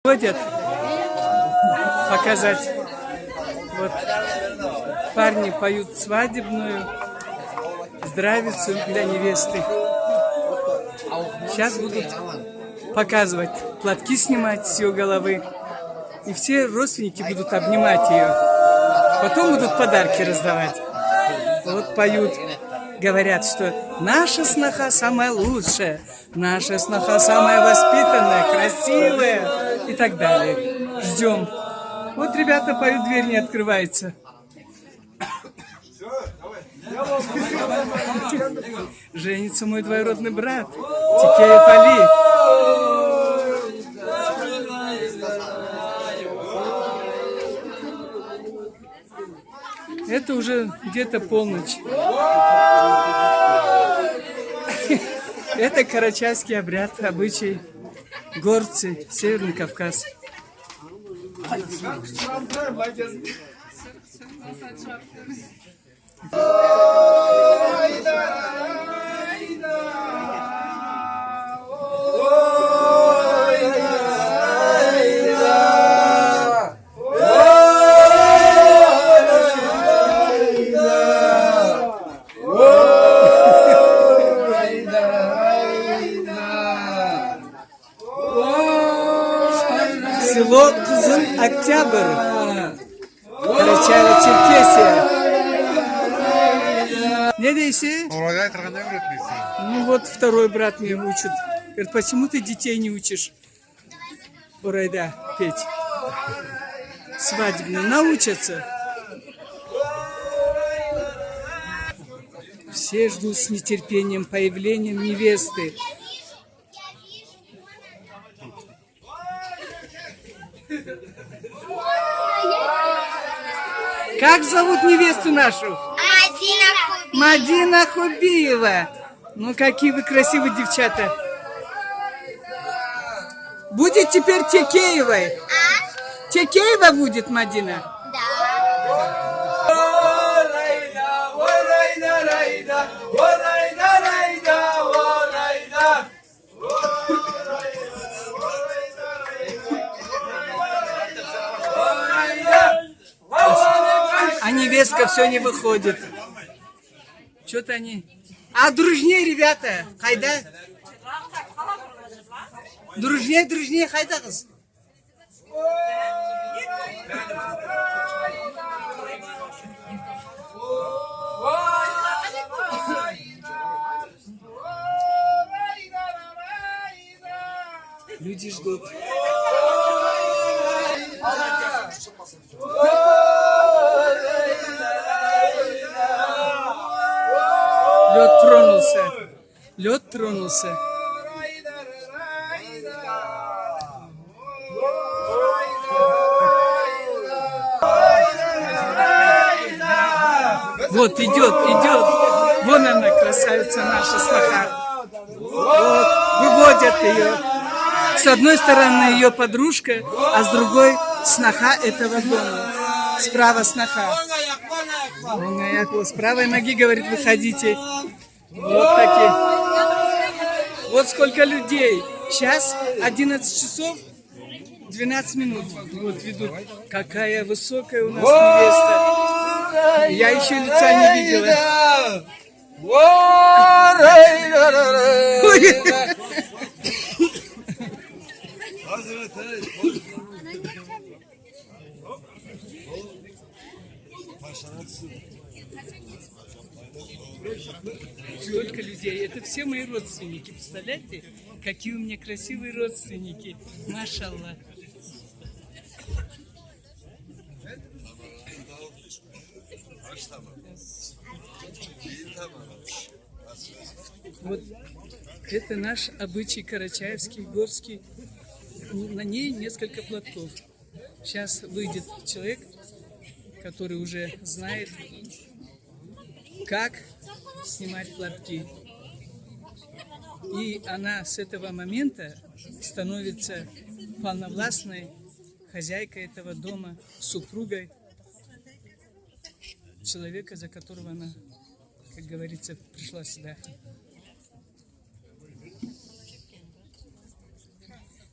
Ходят показать. Вот парни поют свадебную здравицу для невесты. Сейчас будут показывать, платки снимать с ее головы. И все родственники будут обнимать ее. Потом будут подарки раздавать. Вот поют. Говорят, что наша сноха самая лучшая, наша сноха самая воспитанная, красивая и так далее. Ждем. Вот ребята поют, дверь не открывается. Женится мой двоюродный брат, Тикеев Али. Это уже где-то полночь. Это карачайский обряд, обычай, горцы, Северный Кавказ. Село Кызыл-Октябрь, Карачаево-Черкесия. Не дейся? Ну вот второй брат меня учит. Говорит, почему ты детей не учишь Урайда петь? Свадебно. Научатся. Все ждут с нетерпением появления невесты. Как зовут невесту нашу? Мадина Хубиева. Ну, какие вы красивые девчата. Будет теперь Текеевой. Текеева будет, Мадина? А невестка все не выходит. Что-то они... А дружнее, ребята, хайда. Дружнее, хайда. Люди ждут. Лед тронулся. Лед тронулся. Вот идет. Вон она, красавица наша сноха. Вот, выводят ее. С одной стороны ее подружка, а с другой сноха этого дома. Справа сноха. С правой ноги, говорит, выходите. Вот такие. Вот сколько людей. Сейчас 11 часов 12 минут. Вот ведут. Какая высокая у нас невеста. Я еще лица не видела. Сколько людей. Это все мои родственники. Представляете, какие у меня красивые родственники. Машаллах. Вот это наш обычай карачаевский, горский. На ней несколько платков. Сейчас выйдет человек, который уже знает, как снимать платки. И она с этого момента становится полновластной хозяйкой этого дома, супругой человека, за которого она, как говорится, пришла сюда.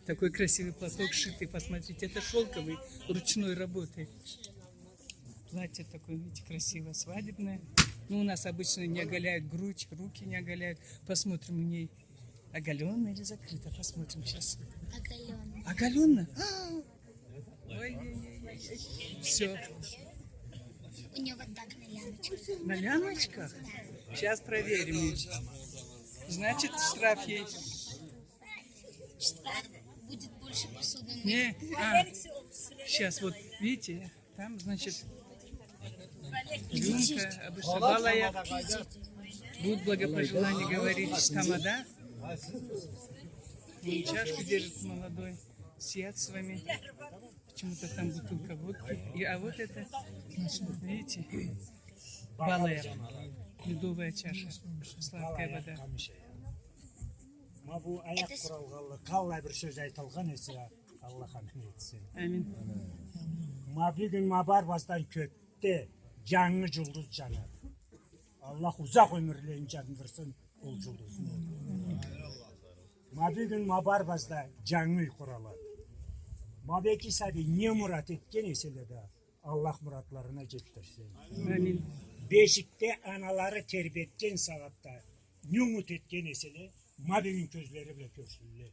Такой красивый платок шитый, посмотрите, это шелковый, ручной работы. Платье такое, видите, красивое, свадебное. Ну, у нас обычно не оголяют грудь, руки не оголяют. Посмотрим у ней, оголенная или закрыта. Посмотрим сейчас. Оголенная. Оголенная? Ой-ой-ой. Все. У нее вот так на лямочках. На лямочках? Сейчас проверим. Значит, штраф ей. Штраф будет больше посуды. Не? Сейчас, вот, видите, там, значит, рюмка, обышабалая. Будут благопожелания говорить, тамада. Он чашку держит молодой, сият с вами. Почему-то там бутылка водки. А вот это, видите, балая, медовая чаша, сладкая вода. Bu ayak kuralları kalla bir söz aytılgan ise Allah'a etsin. Amin. Bir gün Barbaz'dan kökte canlı yıldız canar. Allah uzak ömürlerini candırsın o yıldızını. Bir gün Barbaz'da canlı kuralar. Belki sadece niye murat etken ise de Allah muratlarına getirsin. Amin. Beşikte anaları terbiye etken saatte ne umut etken ise de Mabinin gözleri bile görsünler.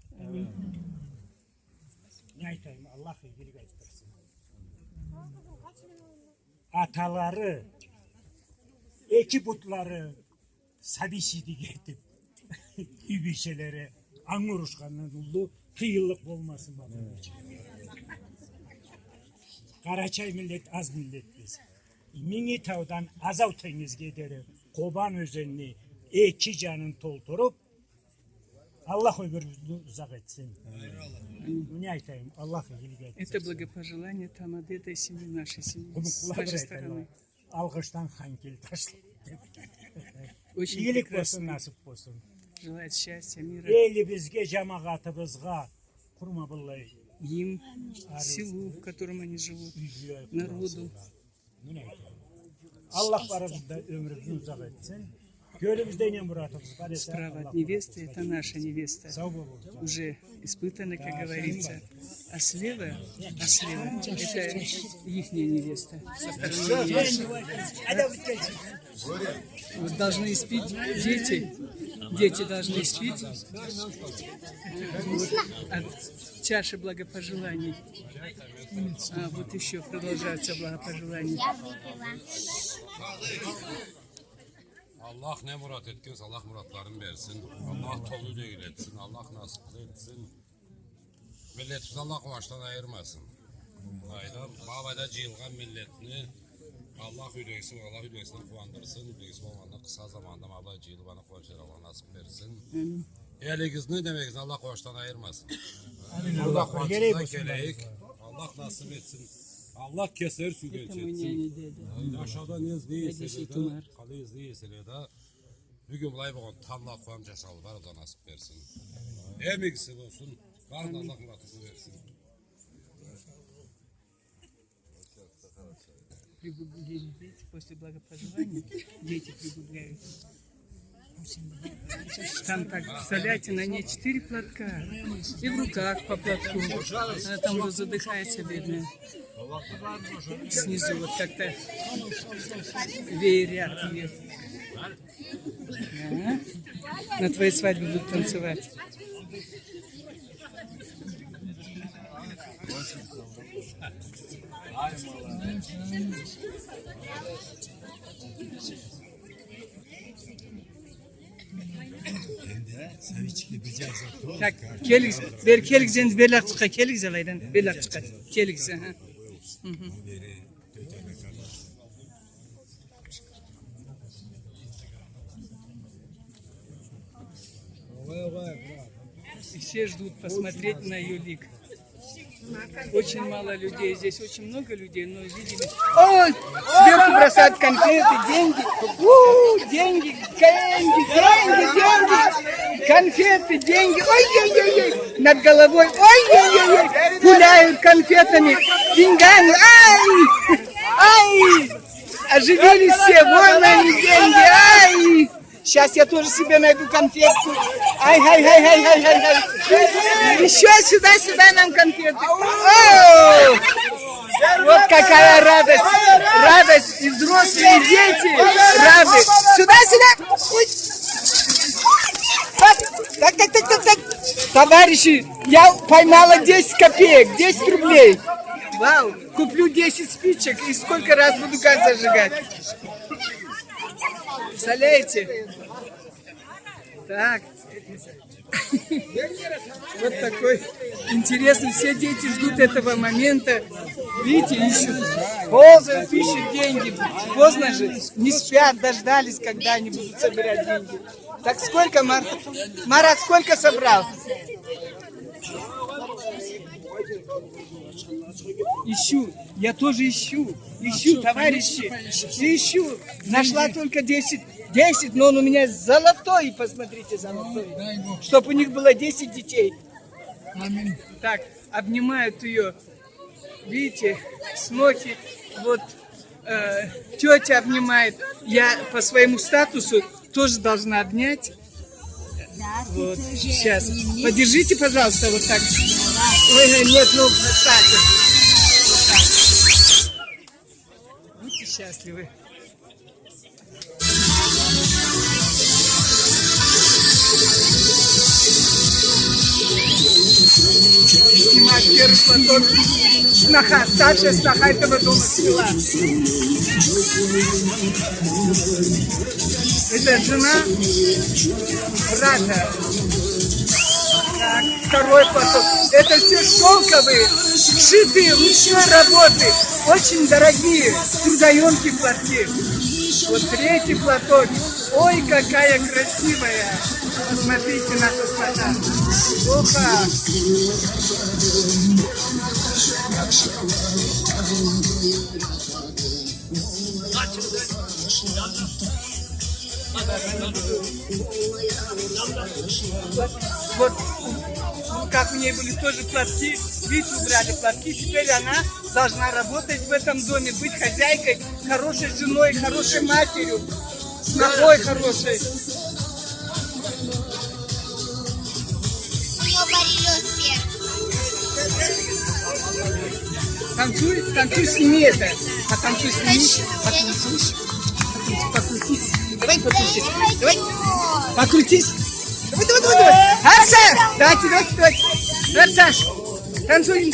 Ne aytayım Allah iyilik ettirsin. Ataları, iki butları sabisidik etip ibişelere anuruşkandan oldu, kıyılık olmasın bana. Karaçay millet az millet biz. Minitav'dan Azav teniz gederi, Koban özenini iki canın toldurup Allah ömrünüzü uzak etsin. Ne aytayım? Allah iyilik etsin. Это благопожелание Тамады этой семьи, нашей семьи, с вашей стороны. Alkıştan hankil taşlı. Очень İyilik прекрасно. olsun, nasip olsun. Желает счастья, мира Elimizge, cemaatımızga kurma billahi. им, селу, в котором они живут, народу. Ne aytayım? Allah barımızda ömrümüzü uzak etsin. Gönlümüzde ne muratımız var ise Справа Allah от невесты это наша невеста, sağ olun. уже испытана, как говорится. А слева это ихняя невеста со стороны невесты. Вот должны испить дети должны испить от чаши благопожеланий. А вот еще продолжаются благопожелания. Я выпила. Allah ne murat etkinse Allah muratlarını versin. Allah toluyla iletsin. Allah nasip etsin. Milletimizi Allah kumaştan ayırmasın. Aydan babada cıyılgan milletini Allah hüdeysin, Allah hüdeysini kuvandırsın. Hüdeysin olmanda kısa zamanda Allah cıyılı bana kuvaşlar Allah nasip versin. Eligizini demekizini Allah kuvaştan ayırmasın. Allah kuvaşından keleyik. Allah nasip etsin. Allah keser su Это мой geçirsin. няня дядя. Aşağıdan izleyirseniz Dedesi de, Tümer. kalı izleyirseniz de bugün bulay bağın tanla koyam cesalı var o da nasip versin. Emikisi olsun, var da Allah muratını versin. Пригубляют, видите, после благопожелания дети пригубляют. Там так, представляете, на ней 4 платка. И в руках по платку. Она там вот задыхается, бедная. Снизу вот как-то веерят ее. Да. На твоей свадьбе будут танцевать. Так, келгіз, бер келгізенді бел ақшықа, келгіз алайдан, бел ақшықа, келгіз. И все ждут посмотреть на ее лик. Очень мало людей, здесь очень много людей, но видели. Ой, сверху бросают конфеты, деньги. Деньги, конфеты, деньги. Ой-ой-ой, над головой. Ой-ой-ой, гуляют конфетами, деньгами. Ай, оживились все, вон они деньги. Ай, Сейчас я тоже себе найду конфетку. Ай. Еще сюда нам конфетку. О! Вот какая радость. Радость. И взрослые, и дети рады. Сюда. Ой. Так. Товарищи, я поймала 10 копеек, 10 рублей. Вау, куплю 10 спичек и сколько раз буду газ зажигать. Представляете? Так. Вот такой интересный. Все дети ждут этого момента. Видите, ищут. Ползают, ищут деньги. Поздно же. Не спят, дождались, когда они будут собирать деньги. Так сколько, Марат, сколько собрал? Ищу. Я тоже ищу. Ищу, товарищи. Ищу. Нашла только 10, но он у меня золотой. Посмотрите, золотой. Чтобы у них было 10 детей. Так, обнимают ее. Видите, смотри, вот тетя обнимает. Я по своему статусу тоже должна обнять. Вот, сейчас. Подержите, пожалуйста, вот так. Ой, нет, ну, вот так вот. Вот так. Будьте счастливы. Снимать первый платок. Сноха, старшая сноха этого дома сняла. Это жена брата. Так, второй платок. Это все шелковые, сшитые ручной работы. Очень дорогие, трудоемкие платки. Вот третий платок. Ой, какая красивая. Посмотрите наша сноха. Опа. Вот как у ней были тоже платки, видите, убрали платки, теперь она должна работать в этом доме, быть хозяйкой, хорошей женой, хорошей матерью, снохой хорошей. У нее борелес вверх. Танцуй, сними это. Потанцуй, сними. Покрутись. Давай покрутись. Давай. Покрутись. Давай. Арса! Давайте. Арса! Танцуем.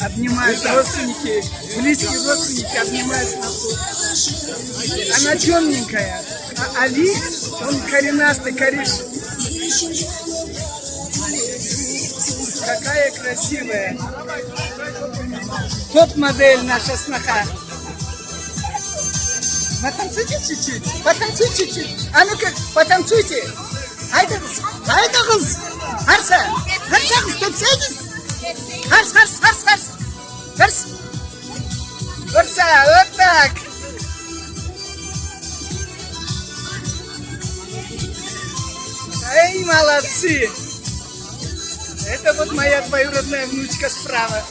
Обнимают родственники, близкие родственники обнимают сноху. Она темненькая, а Али, он коренастый, кореш. Какая красивая. Топ-модель наша сноха. Потанцуйте чуть-чуть. А ну-ка, потанцуйте. Haydi kız. Harsa, tutsaydın. Hars. Harsa, вот так. Эй, молодцы. Это вот моя двоюродная внучка справа.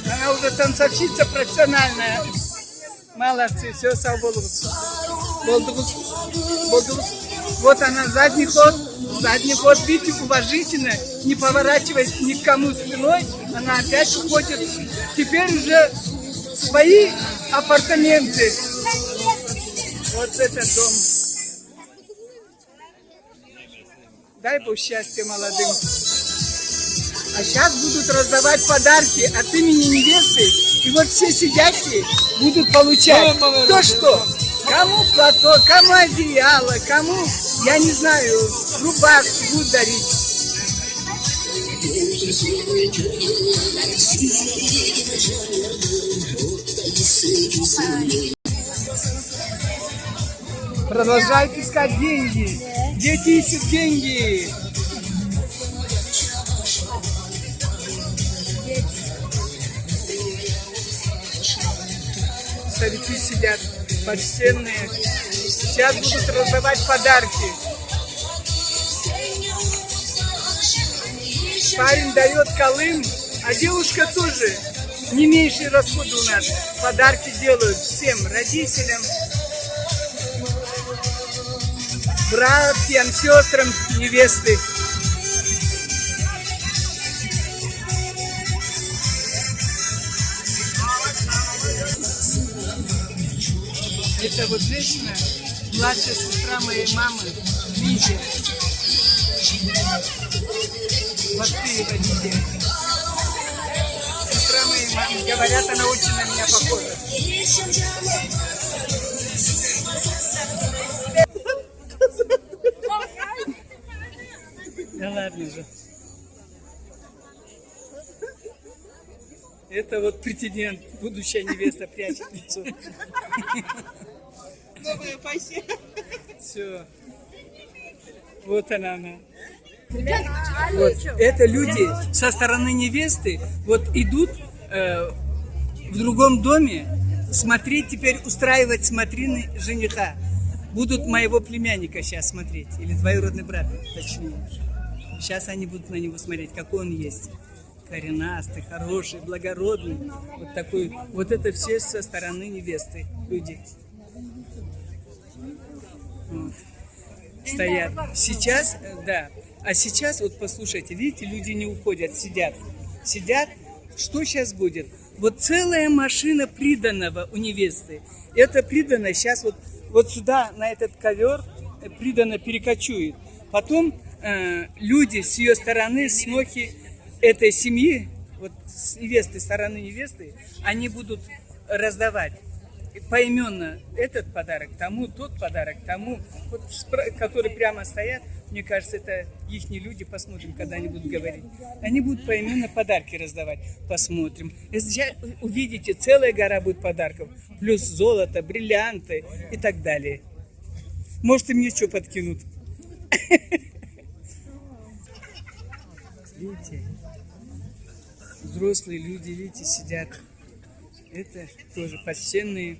Она уже танцовщица профессиональная. Молодцы, все, сау болдугуз. Вот она, задний ход, видите, уважительно, не поворачиваясь ни к кому спиной, она опять уходит. Теперь уже свои апартаменты. Вот это дом. Дай Бог счастья молодым. А сейчас будут раздавать подарки от имени невесты. И вот все сидящие будут получать то, что. Кому платок, кому одеяло, кому, я не знаю, рубашку будут дарить. Продолжайте искать деньги. Дети ищут деньги. Старики сидят, почтенные. Сейчас будут раздавать подарки. Парень дает колым, а девушка тоже. Не меньшие расходы у нас. Подарки делают всем родителям, братьям, сестрам невесты. Это вот женщина, младшая сестра моей мамы, Лидия. Вахтыева Лидия. Сестра моей мамы. Говорят, она очень на меня похожа. Да ладно же. Это вот претендент, будущая невеста прячет лицо. Новая пассия. Все. Вот она. Вот. Это люди со стороны невесты вот идут в другом доме смотреть теперь, устраивать смотрины жениха. Будут моего племянника сейчас смотреть, или двоюродный брат, точнее. Сейчас они будут на него смотреть, какой он есть. Коренастый, хороший, благородный. Вот такой. Вот это все со стороны невесты люди. Вот. Стоят. Сейчас, да. А сейчас, вот послушайте, видите, люди не уходят, сидят. Сидят. Что сейчас будет? Вот целая машина приданого у невесты. Это приданное сейчас вот сюда, на этот ковер, приданное перекочует. Потом люди с ее стороны, снохи этой семьи, вот с невесты, стороны невесты, они будут раздавать поименно этот подарок тому, тот подарок тому, вот, которые прямо стоят. Мне кажется, это их не люди, посмотрим, когда они будут говорить. Они будут поименно подарки раздавать, посмотрим. Сейчас увидите, целая гора будет подарков, плюс золото, бриллианты и так далее. Может, и мне что подкинут. Видите, взрослые люди, видите, сидят. Это тоже почтенные.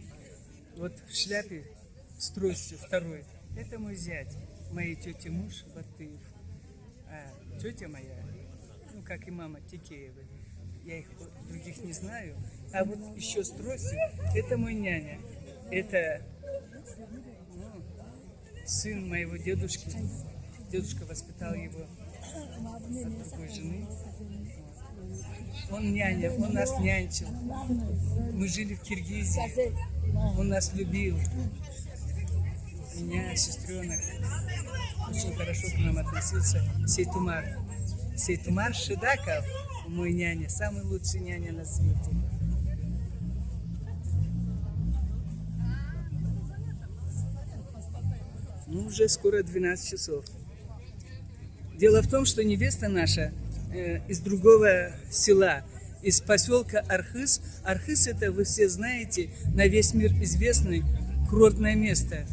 Вот в шляпе с тростью второй. Это мой зять, моей тети муж Батыев. А тетя моя, ну как и мама Текеева, я их других не знаю. А вот еще с тростью, это мой няня. Это сын моего дедушки. Дедушка воспитал его от другой жены. Он няня, он нас нянчил. Мы жили в Киргизии. Он нас любил. Меня, сестренок. Очень хорошо к нам относился. Сейтумар. Сейтумар Шидаков, мой няня, самый лучший няня на свете. Ну, уже скоро 12 часов. Дело в том, что невеста наша из другого села, из поселка Архыз. Архыз — это, вы все знаете, на весь мир известный курортное место.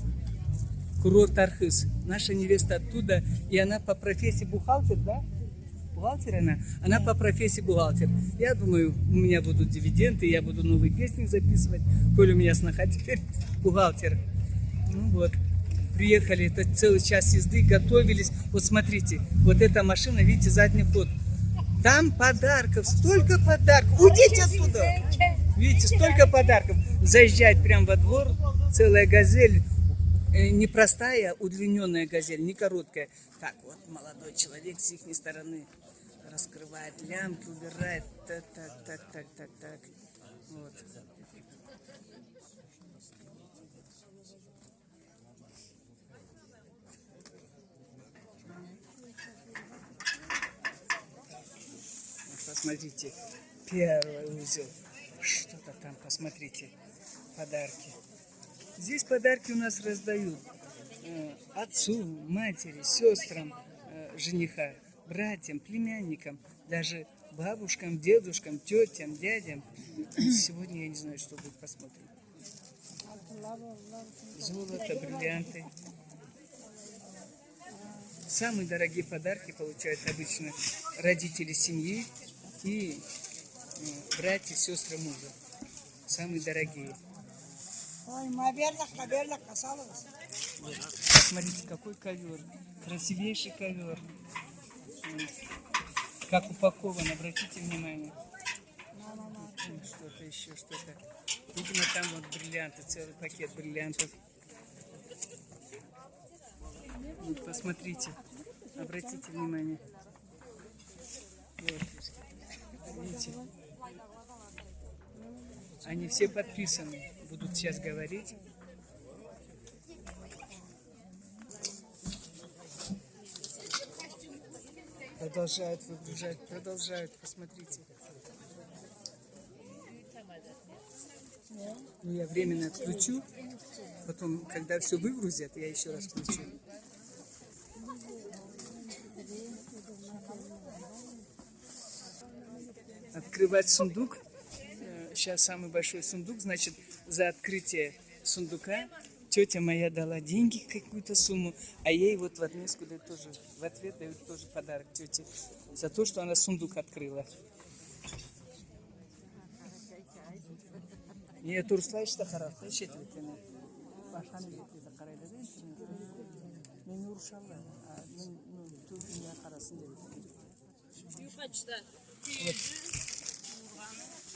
Курорт Архыз. Наша невеста оттуда, и она по профессии бухгалтер, да? Бухгалтер она? Она по профессии бухгалтер. Я думаю, у меня будут дивиденды, я буду новые песни записывать, коль у меня сноха теперь бухгалтер. Ну вот. Приехали, это целый час езды, готовились. Вот смотрите, вот эта машина, видите, задний ход. Там подарков, столько подарков. Уйдите оттуда. Видите, столько подарков. Заезжает прямо во двор, целая газель. Не простая, а удлиненная газель, не короткая. Так вот, молодой человек с их стороны раскрывает лямки, убирает. Так. Вот. Посмотрите, первый узел. Что-то там, посмотрите, подарки. Здесь подарки у нас раздают отцу, матери, сестрам жениха, братьям, племянникам, даже бабушкам, дедушкам, тетям, дядям. Сегодня я не знаю, что будет, посмотрим. Золото, бриллианты. Самые дорогие подарки получают обычно родители семьи и братья, сестры мужа. Самые дорогие. Посмотрите, какой ковер. Красивейший ковер. Как упакован, обратите внимание. Что-то еще, что-то. Видимо, там вот бриллианты, целый пакет бриллиантов. Вот, посмотрите, обратите внимание. Вот. Видите? Они все подписаны. Будут сейчас говорить. Продолжают выгружать, продолжают, посмотрите. Ну, я временно отключу, потом, когда все выгрузят, я еще раз включу. Открывать сундук. Сейчас самый большой сундук, значит, за открытие сундука тетя моя дала деньги, какую-то сумму, а ей вот в отместку дают тоже, в ответ дают тоже подарок тете за то, что она сундук открыла. Niye turistlar işte tarafta işletmekten. Başkanı getirdi karayda değil mi? Beni uruşarlar. Tüm dünya karasın dedi.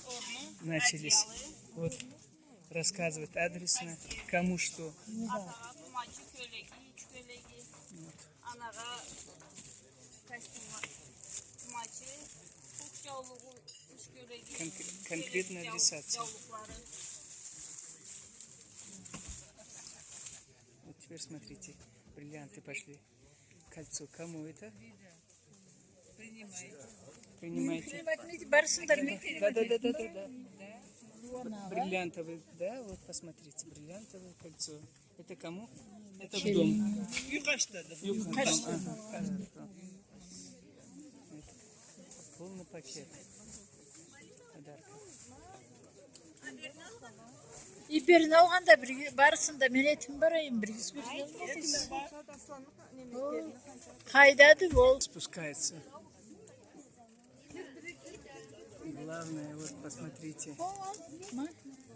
Вот. Начались. Вот. Рассказывать адресно, кому что. Конкретная адресация. Вот теперь смотрите, бриллианты пошли. Кольцо. Кому это? Принимайте. Да. Вот бриллиантовый, да, вот посмотрите, бриллиантовое кольцо. Это кому? Это в дом. Полный пакет подарка. İberini alganda bir barısında men etim barayım bir Kaydadı bol. Спускается. Главное, вот посмотрите,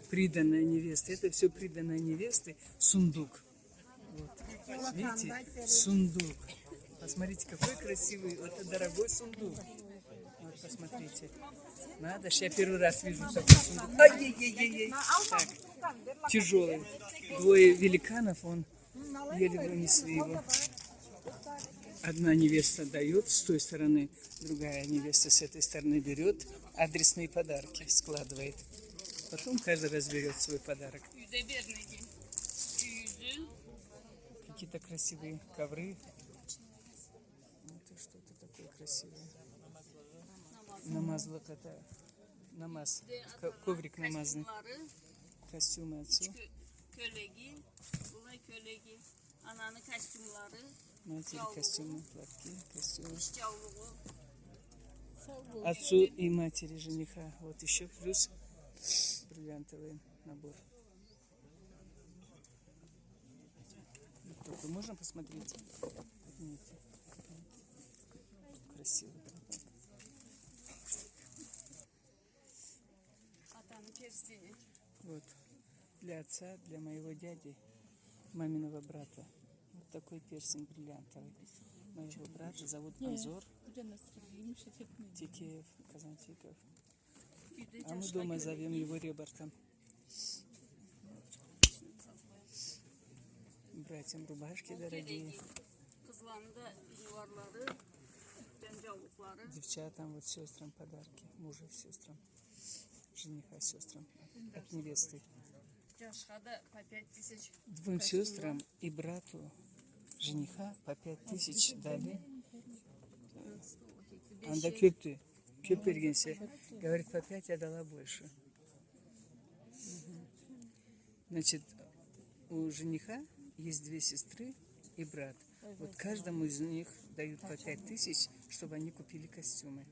приданная невеста. Это все приданная невесты. Сундук. Вот. Видите? Сундук. Посмотрите, какой красивый. Это дорогой сундук. Вот, посмотрите. Надо ж, я первый раз вижу такой сундук. Ай-яй-яй-яй. Так, тяжелый. Двое великанов, он еле вынесли его. Одна невеста дает с той стороны, другая невеста с этой стороны берет, адресные подарки складывает. Потом каждый разберет свой подарок. Какие-то красивые ковры. Это что-то такое красивое. Намазлык это намаз. Коврик намазный. Костюмы отцу. Матери костюмы, платки, костюмы. Отцу и матери жениха. Вот еще плюс бриллиантовый набор. Только можно посмотреть? Видите? Красиво. Вот. Для отца, для моего дяди, маминого брата. Вот такой перстень бриллиантовый. Моего брата зовут Анзор Тикеев, Казантиков. А мы дома зовем его Ребортом. Братьям рубашки дорогие. Девчатам, вот сестрам подарки. Мужа сестрам. Жениха сестрам. От невесты. Двум сестрам и брату жениха по 5000 дали. Анда köptü. Köp vergense. Говорит, по 5 я дала больше. Значит, у жениха есть 2 сестры и брат. Вот каждому из них дают по 5000, чтобы они купили костюмы.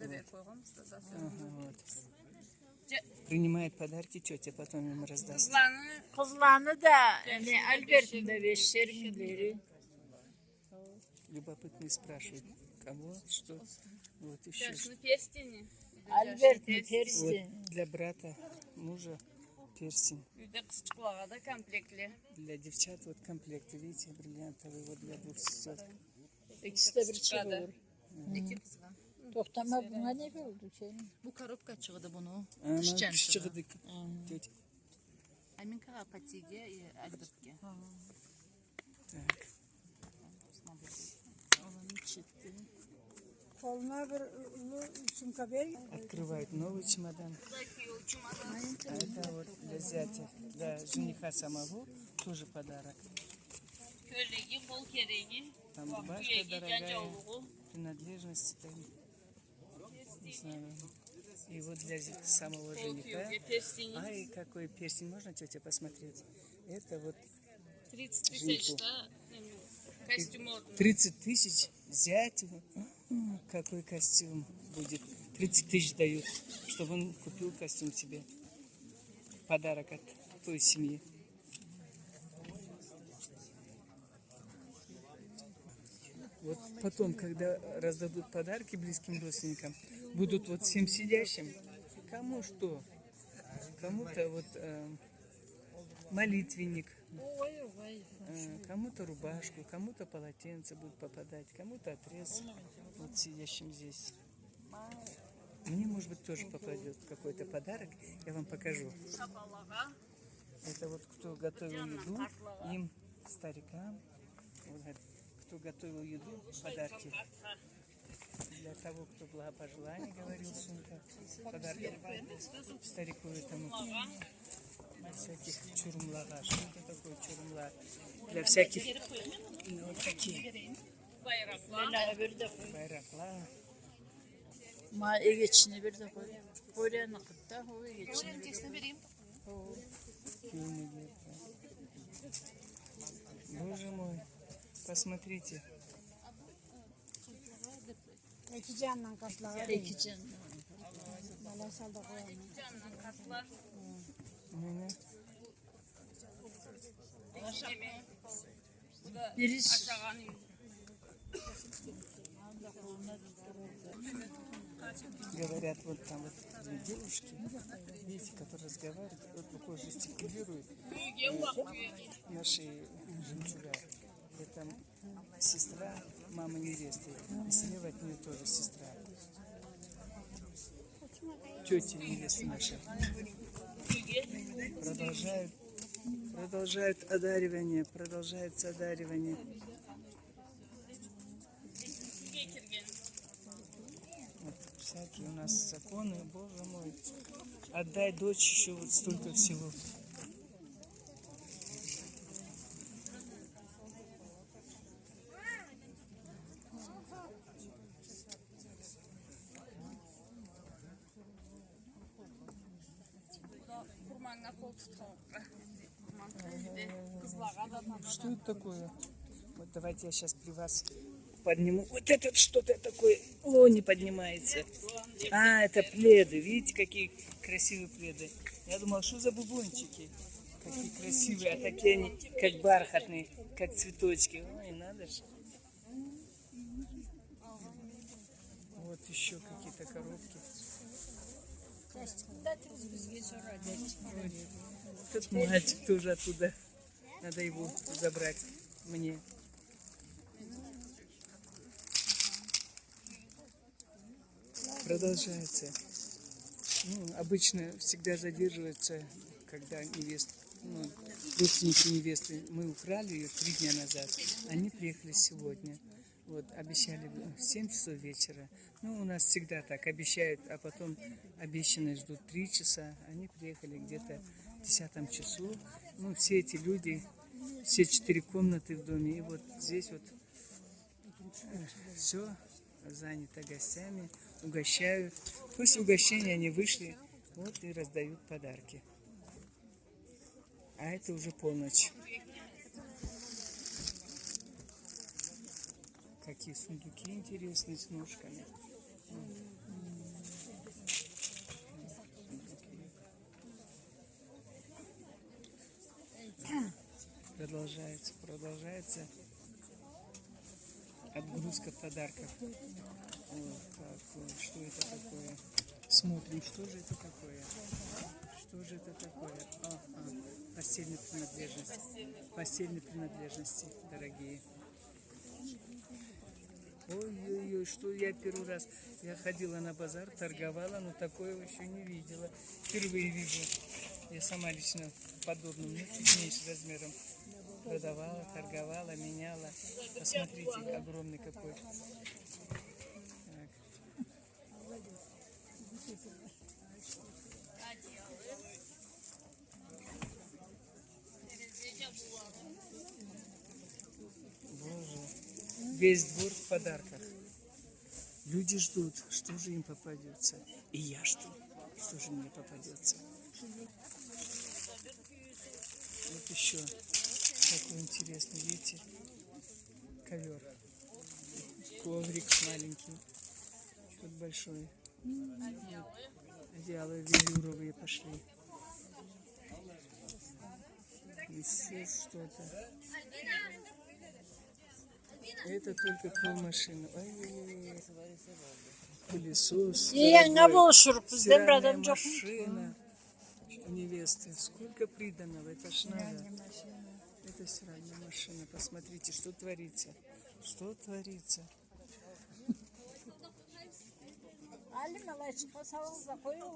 Ага, вот. Принимает подарки тетя, потом им раздаст. Kızlarını da yani Albert'in de beşlerimleri. Любопытные спрашивают, кого, что. Вот еще. Albert'in Вот persi. для брата, мужа перстень. Для девчат вот комплекты, видите, бриллиантовые, вот для 2 сестер. İkisi de bir çift olur. İki kızgan. Toktama buna ne oldu senin? Bu коробка çıktı bunu. Она Pişeceksin çıktı. Тетя. Аминка патиге и альбертке. Так. Koluna bir sumka ver. Открывает новый чемодан. А это вот для зятя, для жениха самого тоже подарок. Köleği, bol kereği, Там рубашка дорогая, принадлежности там. Не знаю. И вот для самого жениха. persteni Ай, какой перстень, можно тетя посмотреть? Это вот 30 Женику. тысяч костюм oldu. 30 тысяч зятю. Какой костюм будет? 30 тысяч дают, чтобы он купил костюм себе. Подарок от той семьи. Вот потом, когда раздадут подарки близким родственникам, будут вот всем сидящим, кому что. Кому-то вот молитвенник, кому-то рубашку, кому-то полотенце будут попадать, кому-то отрез, вот сидящим здесь. Мне, может быть, тоже попадет какой-то подарок, я вам покажу. Это вот кто готовил еду, им, старикам, вот, кто готовил еду, подарки. Для того, кто благопожелание говорил, сумка, подарки старику этому. Всяких чурумлага. Что это такое чурумла? Для всяких, ну, вот такие Leyla bir de koy. байракла. Ma ev içine bir de koy. Oraya nakıtta o ev içine bir de koy. vereyim. Филины где-то. Боже мой, посмотрите. İki canla katlar. İki canla. Bala salda koyalım. Ну, Biriz. говорят, вот там вот две девушки, видите, которые разговаривают, вот рукой жестикулируют, на шее жемчуга. Это сестра мамы невесты. И слева от нее тоже сестра. Тетя невесты наши. Продолжают одаривание, продолжается одаривание. Вот всякие у нас законы, Боже мой. Отдай дочь еще вот столько всего. Kurmanga kol tutalım. Kızlara da Что это такое? Вот давайте я сейчас при вас подниму. Вот это что-то такое. О, не поднимается. А, это пледы. Видите, какие красивые пледы. Я думал, что за бубончики? Какие красивые. А такие они, как бархатные, как цветочки. Ой, надо же. Вот еще какие-то коробки. Этот мальчик тоже оттуда. Надо его забрать мне. Продолжается. Ну, обычно всегда задерживается, когда невеста, ну, родственники невесты, мы украли ее 3 дня назад, они приехали сегодня. Вот, обещали в 7 часов вечера. Ну, у нас всегда так, обещают, а потом обещанные ждут 3 часа. Они приехали где-то в 10 часу. Ну, все эти люди, все 4 комнаты в доме. И вот здесь вот все занято гостями, угощают. После угощения они вышли, вот и раздают подарки. А это уже полночь. Какие сундуки интересные с ножками. Продолжается отгрузка подарков. О, что это такое? Смотрим, что же это такое? Что же это такое? Постельные принадлежности. Постельные принадлежности, дорогие. Ой-ой-ой, что я первый раз. Я ходила на базар, торговала, но такое еще не видела. Впервые вижу. Я сама лично подобным, ну, чуть меньше размером. Продавала, торговала, меняла. Посмотрите, огромный какой. Так. Боже, весь двор в подарках. Люди ждут, что же им попадется. И я жду, что же мне попадется. Вот еще такой интересный, видите, ковер. Коврик маленький, тут большой. Одеяла велюровые пошли. Еще что-то. Это только полмашины. Ой-ой-ой. Пылесос. Yenge buluşurup bizden bir Стиральная adam çok. машина у невесты. Сколько приданного, это ж надо. Это стиральная машина. Посмотрите, что творится. Что творится. Ali malay çıkmasa da koyuyor.